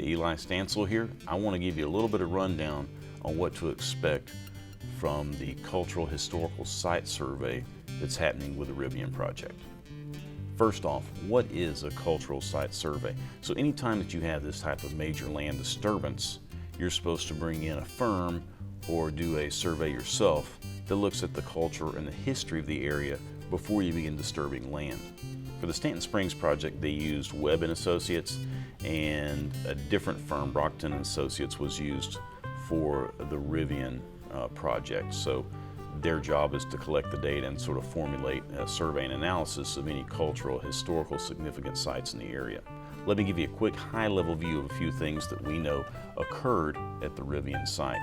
Eli Stansel here. I want to give you a little bit of rundown on what to expect from the Cultural Historical Site Survey that's happening with the Rivian project. First off, what is a cultural site survey? So anytime that you have this type of major land disturbance, you're supposed to bring in a firm or do a survey yourself that looks at the culture and the history of the area before you begin disturbing land. For the Stanton Springs project, they used Webb & Associates, and a different firm, Brockton & Associates, was used for the Rivian project. So their job is to collect the data and sort of formulate a survey and analysis of any cultural, historical significant sites in the area. Let me give you a quick high-level view of a few things that we know occurred at the Rivian site.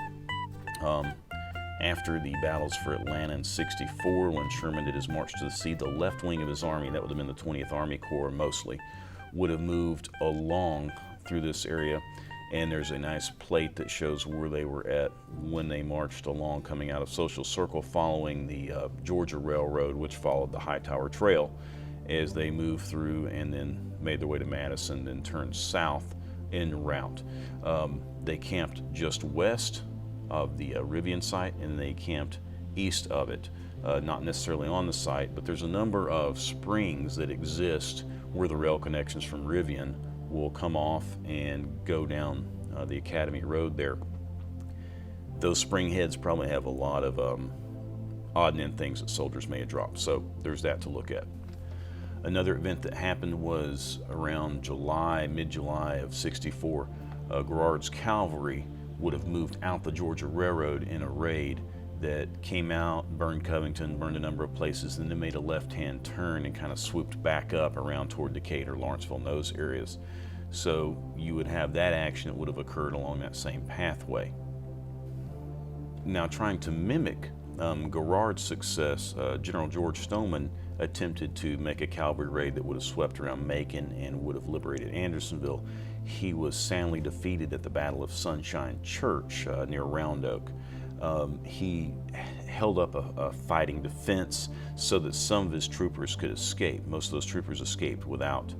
After the battles for Atlanta in '64, when Sherman did his march to the sea, the left wing of his army, that would have been the 20th Army Corps mostly, would have moved along through this area. And there's a nice plate that shows where they were at when they marched along, coming out of Social Circle, following the Georgia Railroad, which followed the Hightower Trail, as they moved through and then made their way to Madison, then turned south en route. They camped just west of the Rivian site, and they camped east of it. Not necessarily on the site, but there's a number of springs that exist where the rail connections from Rivian will come off and go down the Academy Road there. Those spring heads probably have a lot of odd and end things that soldiers may have dropped, so there's that to look at. Another event that happened was around mid-July of '64. Garrard's cavalry would have moved out the Georgia Railroad in a raid that came out, burned Covington, burned a number of places, and then made a left-hand turn and kind of swooped back up around toward Decatur, Lawrenceville, and those areas. So you would have that action that would have occurred along that same pathway. Now, trying to mimic Garrard's success, General George Stoneman attempted to make a cavalry raid that would have swept around Macon and would have liberated Andersonville. He was soundly defeated at the Battle of Sunshine Church near Round Oak. He held up a fighting defense so that some of his troopers could escape. Most of those troopers escaped without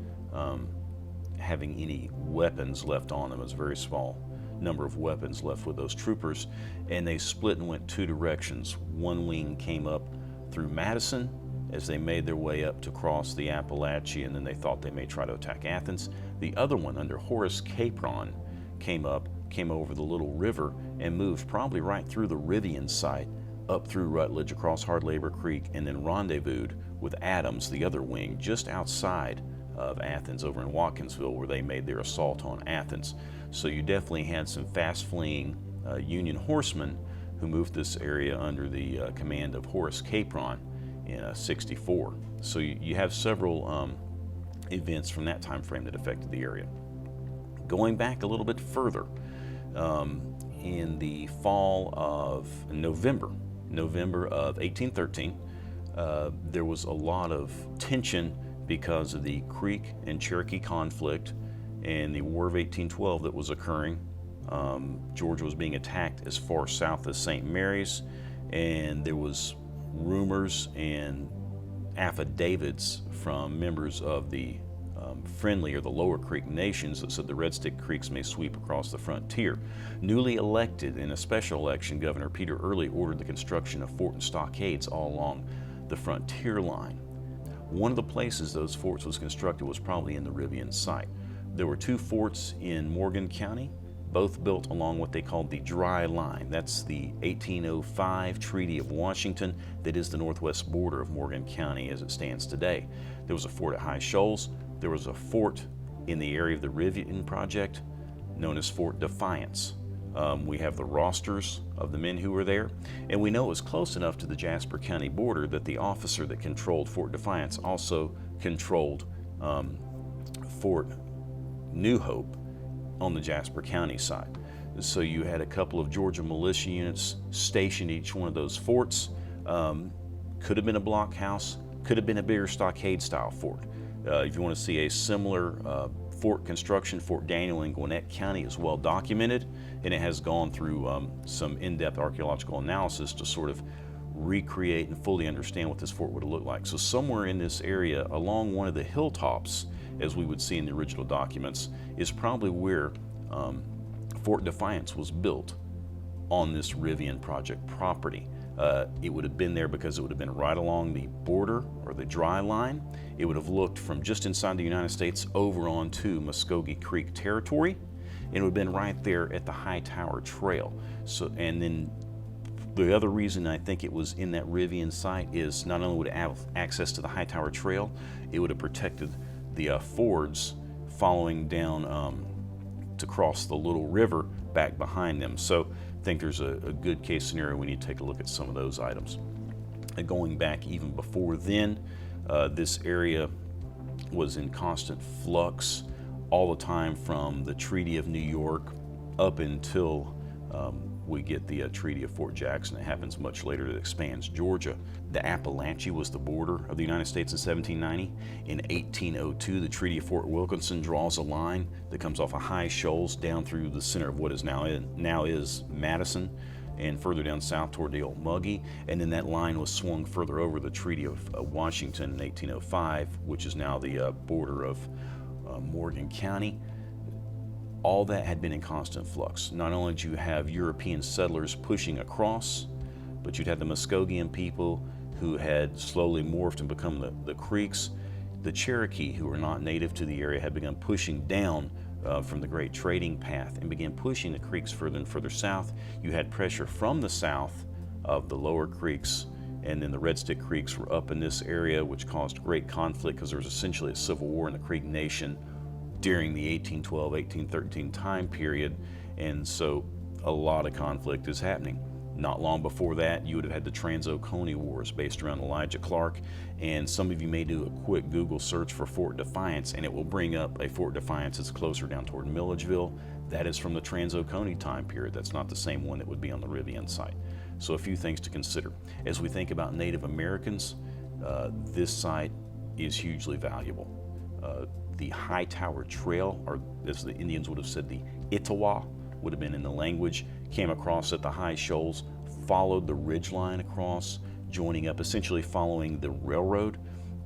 having any weapons left on them. It was a very small number of weapons left with those troopers, and they split and went two directions. One wing came up through Madison as they made their way up to cross the Appalachia, and then they thought they may try to attack Athens. The other one, under Horace Capron, came over the Little River and moved probably right through the Rivian site, up through Rutledge, across Hard Labor Creek, and then rendezvoused with Adams, the other wing, just outside of Athens, over in Watkinsville, where they made their assault on Athens. So you definitely had some fast-fleeing Union horsemen who moved this area under the command of Horace Capron in '64. So you have several events from that time frame that affected the area. Going back a little bit further, in the fall of November of 1813, there was a lot of tension because of the Creek and Cherokee conflict and the War of 1812 that was occurring. Georgia was being attacked as far south as St. Mary's, and there was rumors and affidavits from members of the friendly or the Lower Creek nations that said the Red Stick Creeks may sweep across the frontier. Newly elected in a special election, Governor Peter Early ordered the construction of fort and stockades all along the frontier line. One of the places those forts was constructed was probably in the Rivian site. There were two forts in Morgan County, both built along what they called the Dry Line. That's the 1805 Treaty of Washington that is the northwest border of Morgan County as it stands today. There was a fort at High Shoals. There was a fort in the area of the Rivian project known as Fort Defiance. We have the rosters of the men who were there, and we know it was close enough to the Jasper County border that the officer that controlled Fort Defiance also controlled Fort New Hope on the Jasper County side. So you had a couple of Georgia militia units stationed at each one of those forts. Could have been a blockhouse, could have been a bigger stockade style fort. If you want to see a similar fort construction, Fort Daniel in Gwinnett County is well documented, and it has gone through some in-depth archaeological analysis to sort of recreate and fully understand what this fort would have looked like. So somewhere in this area, along one of the hilltops, as we would see in the original documents, is probably where Fort Defiance was built on this Rivian project property. It would have been there because it would have been right along the border or the dry line. It would have looked from just inside the United States over onto Muskogee Creek territory, and it would have been right there at the Hightower Trail. So, and then the other reason I think it was in that Rivian site is not only would it have access to the Hightower Trail, it would have protected the fords following down to cross the little river back behind them. So I think there's a good case scenario when you take a look at some of those items. And going back even before then, this area was in constant flux all the time from the Treaty of New York up until we get the Treaty of Fort Jackson. It happens much later. That expands Georgia. The Appalachia was the border of the United States in 1790. In 1802, the Treaty of Fort Wilkinson draws a line that comes off of high shoals down through the center of what is now is Madison, and further down south toward the old Muggy. And then that line was swung further over the Treaty of Washington in 1805, which is now the border of Morgan County. All that had been in constant flux. Not only did you have European settlers pushing across, but you'd had the Muskogean people who had slowly morphed and become the Creeks. The Cherokee, who were not native to the area, had begun pushing down from the great trading path and began pushing the Creeks further and further south. You had pressure from the south of the lower Creeks, and then the Red Stick Creeks were up in this area, which caused great conflict because there was essentially a civil war in the Creek Nation during the 1812-1813 time period, and so a lot of conflict is happening. Not long before that, you would have had the Trans-Oconee Wars based around Elijah Clark, and some of you may do a quick Google search for Fort Defiance, and it will bring up a Fort Defiance that's closer down toward Milledgeville. That is from the Trans-Oconee time period. That's not the same one that would be on the Rivian site. So a few things to consider. As we think about Native Americans, this site is hugely valuable. The Hightower Trail, or as the Indians would have said, the Itawa, would have been in the language, came across at the high shoals, followed the ridge line across, joining up, essentially following the railroad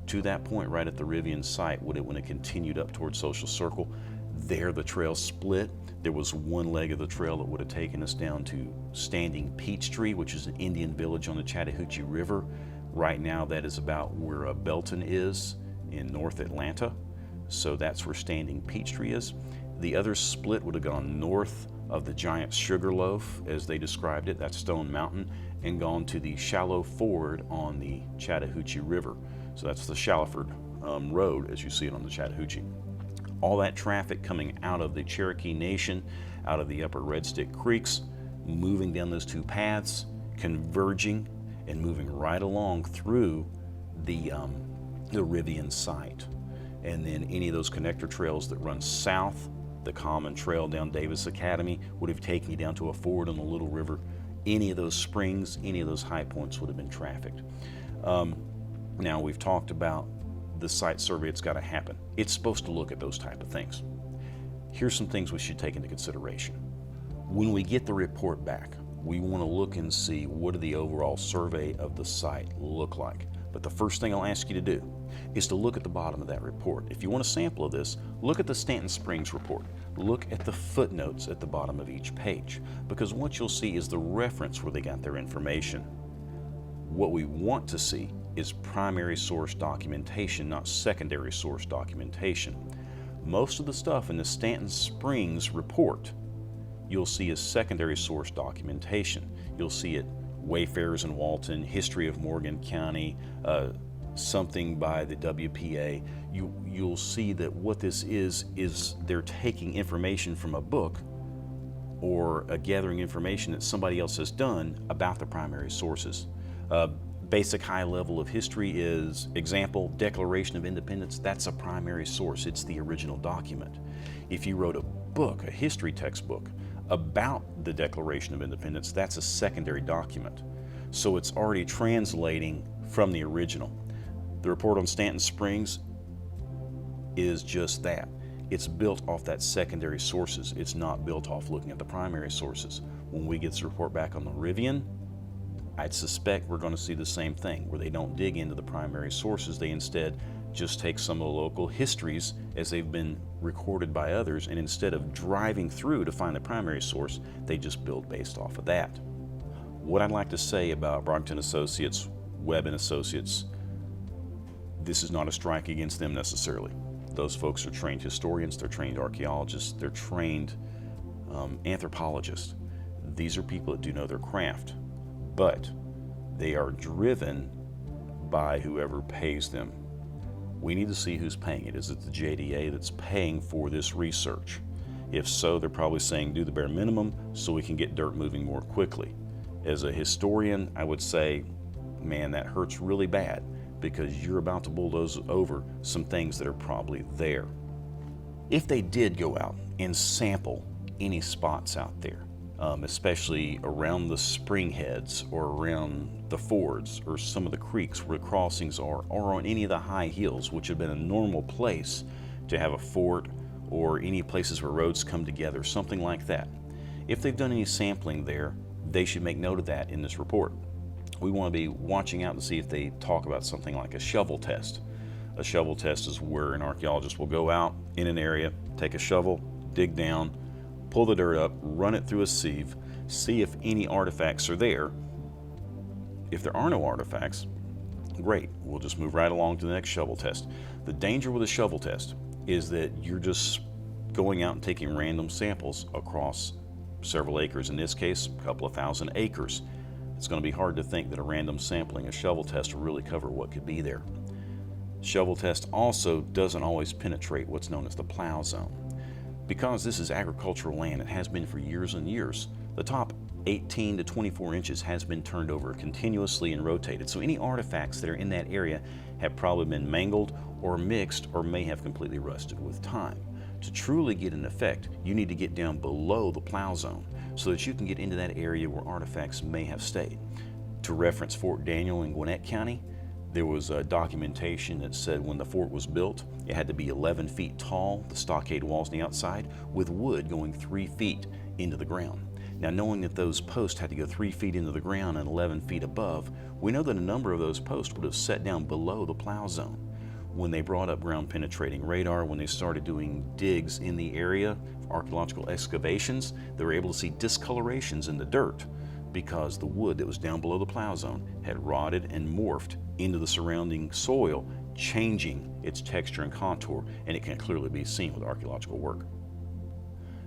to that point right at the Rivian site when it continued up towards Social Circle. There the trail split. There was one leg of the trail that would have taken us down to Standing Peachtree, which is an Indian village on the Chattahoochee River. Right now that is about where Belton is in North Atlanta. So that's where Standing Peachtree is. The other split would have gone north of the Giant Sugarloaf, as they described it, that's Stone Mountain, and gone to the shallow ford on the Chattahoochee River. So that's the Shallowford Road, as you see it on the Chattahoochee. All that traffic coming out of the Cherokee Nation, out of the upper Red Stick Creeks, moving down those two paths, converging and moving right along through the Rivian site. And then any of those connector trails that run south, the common trail down Davis Academy, would have taken you down to a ford on the Little River. Any of those springs, any of those high points would have been trafficked. Now we've talked about the site survey. It's got to happen. It's supposed to look at those type of things. Here's some things we should take into consideration. When we get the report back, we want to look and see what do the overall survey of the site look like. But the first thing I'll ask you to do is to look at the bottom of that report. If you want a sample of this, look at the Stanton Springs report. Look at the footnotes at the bottom of each page, because what you'll see is the reference where they got their information. What we want to see is primary source documentation, not secondary source documentation. Most of the stuff in the Stanton Springs report you'll see as secondary source documentation. You'll see it Wayfarers in Walton, History of Morgan County, something by the WPA. You'll see that what this is they're taking information from a book or gathering information that somebody else has done about the primary sources. Basic high level of history is, example, Declaration of Independence. That's a primary source. It's the original document. If you wrote a book, a history textbook, about the Declaration of Independence, that's a secondary document. So it's already translating from the original. The report on Stanton Springs is just that. It's built off that secondary sources. It's not built off looking at the primary sources. When we get this report back on the Rivian, I'd suspect we're going to see the same thing, where they don't dig into the primary sources. They instead just take some of the local histories as they've been recorded by others, and instead of driving through to find the primary source, they just build based off of that. What I'd like to say about Brockton Associates, Webb and Associates, this is not a strike against them necessarily. Those folks are trained historians, they're trained archaeologists, they're trained anthropologists. These are people that do know their craft, but they are driven by whoever pays them. We need to see who's paying it. Is it the JDA that's paying for this research? If so, they're probably saying do the bare minimum so we can get dirt moving more quickly. As a historian, I would say, man, that hurts really bad because you're about to bulldoze over some things that are probably there. If they did go out and sample any spots out there, especially around the spring heads or around the fords or some of the creeks where the crossings are, or on any of the high hills, which have been a normal place to have a fort, or any places where roads come together, something like that. If they've done any sampling there, they should make note of that in this report. We want to be watching out to see if they talk about something like a shovel test. A shovel test is where an archaeologist will go out in an area, take a shovel, dig down, pull the dirt up, run it through a sieve, see if any artifacts are there. If there are no artifacts, great, we'll just move right along to the next shovel test. The danger with a shovel test is that you're just going out and taking random samples across several acres. In this case, a couple of thousand acres. It's going to be hard to think that a random sampling, a shovel test, will really cover what could be there. Shovel test also doesn't always penetrate what's known as the plow zone. Because this is agricultural land, it has been for years and years, the top 18 to 24 inches has been turned over continuously and rotated. So any artifacts that are in that area have probably been mangled or mixed or may have completely rusted with time. To truly get an effect, you need to get down below the plow zone so that you can get into that area where artifacts may have stayed. To reference Fort Daniel in Gwinnett County, there was a documentation that said when the fort was built, it had to be 11 feet tall, the stockade walls on the outside, with wood going 3 feet into the ground. Now, knowing that those posts had to go 3 feet into the ground and 11 feet above, we know that a number of those posts would have set down below the plow zone. When they brought up ground penetrating radar, when they started doing digs in the area, archaeological excavations, they were able to see discolorations in the dirt because the wood that was down below the plow zone had rotted and morphed into the surrounding soil, changing its texture and contour, and it can clearly be seen with archaeological work.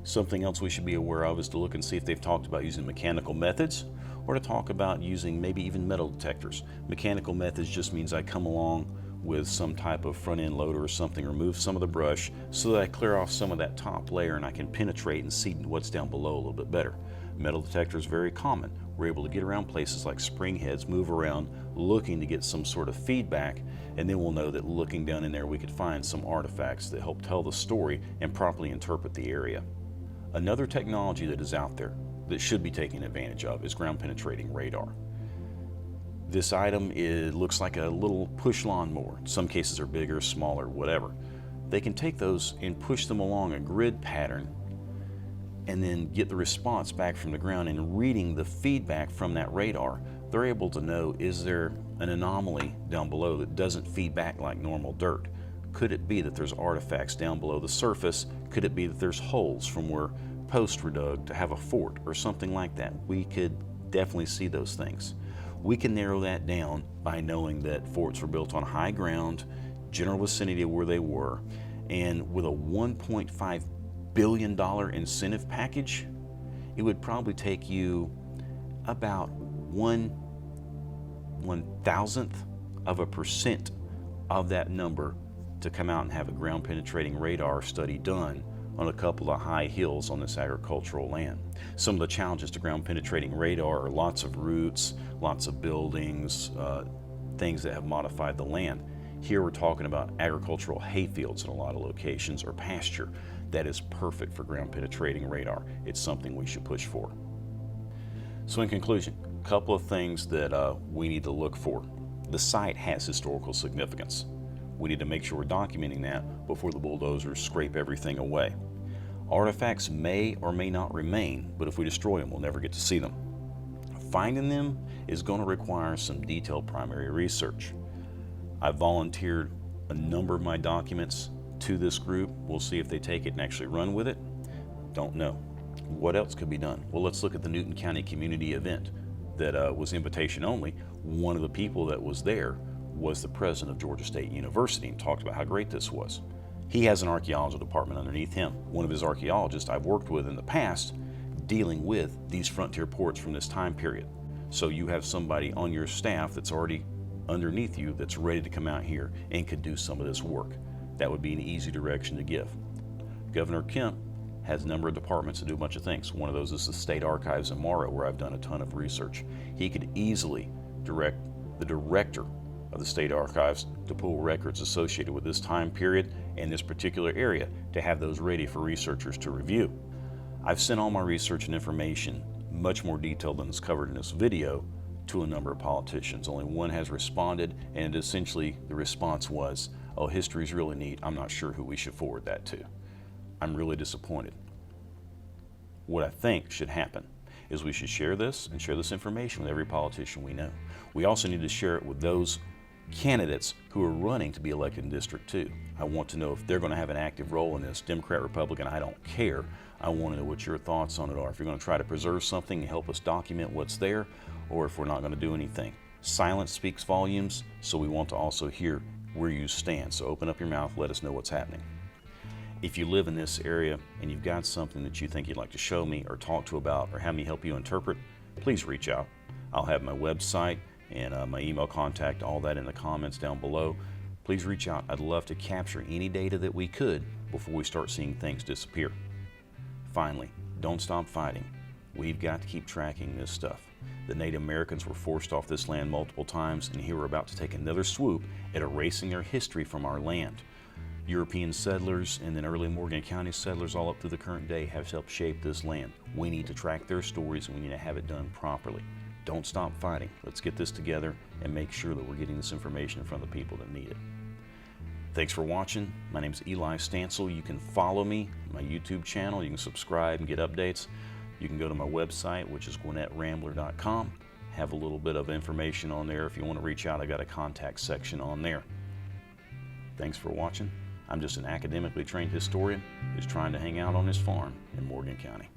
Something else we should be aware of is to look and see if they've talked about using mechanical methods or to talk about using maybe even metal detectors. Mechanical methods just means I come along with some type of front end loader or something, remove some of the brush so that I clear off some of that top layer and I can penetrate and see what's down below a little bit better. Metal detector is very common. We're able to get around places like spring heads, move around, looking to get some sort of feedback, and then we'll know that looking down in there we could find some artifacts that help tell the story and properly interpret the area. Another technology that is out there that should be taken advantage of is ground penetrating radar. This item looks like a little push lawnmower. In some cases are bigger, smaller, whatever. They can take those and push them along a grid pattern and then get the response back from the ground, and reading the feedback from that radar, they're able to know, is there an anomaly down below that doesn't feed back like normal dirt? Could it be that there's artifacts down below the surface? Could it be that there's holes from where posts were dug to have a fort or something like that? We could definitely see those things. We can narrow that down by knowing that forts were built on high ground, general vicinity of where they were, and with a $1.5 billion incentive package, it would probably take you about 1/1000% of that number to come out and have a ground penetrating radar study done on a couple of high hills on this agricultural land. Some of the challenges to ground penetrating radar are lots of roots, lots of buildings, things that have modified the land. Here we're talking about agricultural hayfields in a lot of locations, or pasture. That is perfect for ground penetrating radar. It's something we should push for. So in conclusion, a couple of things that we need to look for. The site has historical significance. We need to make sure we're documenting that before the bulldozers scrape everything away. Artifacts may or may not remain, but if we destroy them, we'll never get to see them. Finding them is going to require some detailed primary research. I volunteered a number of my documents to this group. We'll see if they take it and actually run with it. Don't know. What else could be done? Well, let's look at the Newton County community event that was invitation only. One of the people that was there was the president of Georgia State University and talked about how great this was. He has an archaeology department underneath him. One of his archaeologists I've worked with in the past dealing with these frontier ports from this time period. So you have somebody on your staff that's already underneath you that's ready to come out here and could do some of this work. That would be an easy direction to give. Governor Kemp has a number of departments that do a bunch of things. One of those is the State Archives in Morrow, where I've done a ton of research. He could easily direct the director of the State Archives to pull records associated with this time period and this particular area to have those ready for researchers to review. I've sent all my research and information, much more detailed than is covered in this video, to a number of politicians. Only one has responded, and essentially the response was, oh, history's really neat. I'm not sure who we should forward that to. I'm really disappointed. What I think should happen is we should share this and share this information with every politician we know. We also need to share it with those candidates who are running to be elected in District 2. I want to know if they're going to have an active role in this. Democrat, Republican, I don't care. I want to know what your thoughts on it are. If you're going to try to preserve something and help us document what's there, or if we're not going to do anything. Silence speaks volumes, so we want to also hear where you stand. So open up your mouth, let us know what's happening. If you live in this area and you've got something that you think you'd like to show me or talk to about or have me help you interpret, please reach out. I'll have my website and my email contact, all that in the comments down below. Please reach out. I'd love to capture any data that we could before we start seeing things disappear. Finally, don't stop fighting. We've got to keep tracking this stuff. The Native Americans were forced off this land multiple times, and here we're about to take another swoop at erasing their history from our land. European settlers and then early Morgan County settlers all up to the current day have helped shape this land. We need to track their stories, and we need to have it done properly. Don't stop fighting. Let's get this together and make sure that we're getting this information in front of the people that need it. Thanks for watching. My name is Eli Stansel. You can follow me on my YouTube channel. You can subscribe and get updates. You can go to my website, which is gwinettrambler.com. Have a little bit of information on there. If you want to reach out, I got a contact section on there. Thanks for watching. I'm just an academically trained historian who's trying to hang out on his farm in Morgan County.